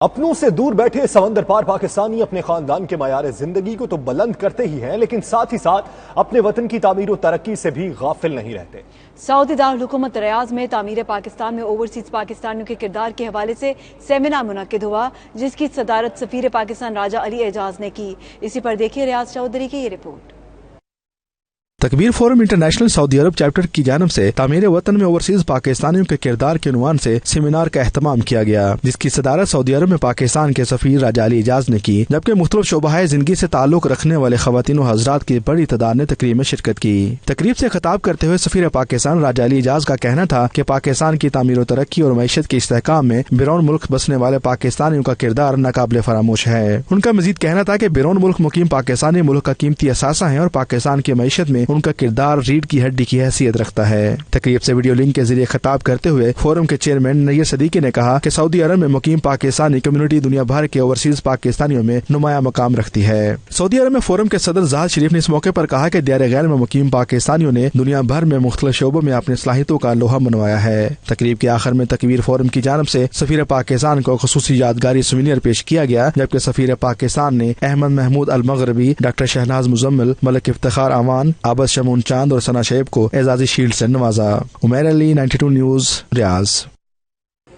اپنوں سے دور بیٹھے سمندر پار پاکستانی اپنے خاندان کے معیار زندگی کو تو بلند کرتے ہی ہیں، لیکن ساتھ ہی ساتھ اپنے وطن کی تعمیر و ترقی سے بھی غافل نہیں رہتے۔ سعودی دارالحکومت ریاض میں تعمیر پاکستان میں اوورسیز پاکستانیوں کے کردار کے حوالے سے سیمینار منعقد ہوا، جس کی صدارت سفیر پاکستان راجہ علی اعجاز نے کی۔ اسی پر دیکھیے ریاض چودھری کی یہ رپورٹ۔ تکبیر فورم انٹرنیشنل سعودی عرب چیپٹر کی جانب سے تعمیر وطن میں اوورسیز پاکستانیوں کے کردار کے عنوان سے سیمینار کا اہتمام کیا گیا، جس کی صدارت سعودی عرب میں پاکستان کے سفیر راجہ علی اعجاز نے کی، جبکہ مختلف شعبۂ زندگی سے تعلق رکھنے والے خواتین و حضرات کی بڑی تعداد نے تقریب میں شرکت کی۔ تقریب سے خطاب کرتے ہوئے سفیر پاکستان راجہ علی اعجاز کا کہنا تھا کہ پاکستان کی تعمیر و ترقی اور معیشت کے استحکام میں بیرون ملک بسنے والے پاکستانیوں کا کردار ناقابل فراموش ہے۔ ان کا مزید کہنا تھا کہ بیرون ملک مقیم پاکستانی ملک کا قیمتی اثاثہ ہیں اور پاکستان کی معیشت میں ان کا کردار ریڑھ کی ہڈی کی حیثیت رکھتا ہے۔ تقریب سے ویڈیو لنک کے ذریعے خطاب کرتے ہوئے فورم کے چیئرمین نیر صدیقی نے کہا کہ سعودی عرب میں مقیم پاکستانی کمیونٹی دنیا بھر کے اوورسیز پاکستانیوں میں نمایاں مقام رکھتی ہے۔ سعودی عرب میں فورم کے صدر زاہد شریف نے اس موقع پر کہا کہ دیار غیر میں مقیم پاکستانیوں نے دنیا بھر میں مختلف شعبوں میں اپنی صلاحیتوں کا لوہا منوایا ہے۔ تقریب کے آخر میں تکبیر فورم کی جانب سے سفیر پاکستان کو خصوصی یادگاری سوینئر پیش کیا گیا، جبکہ سفیر پاکستان نے احمد محمود المغربی، ڈاکٹر شہناز مزمل، ملک افتخار امان، عابد شمون چاند اور ثنا شعیب کو اعزازی شیلڈ سے نوازا۔ عمیر علی، 92 نیوز، ریاض۔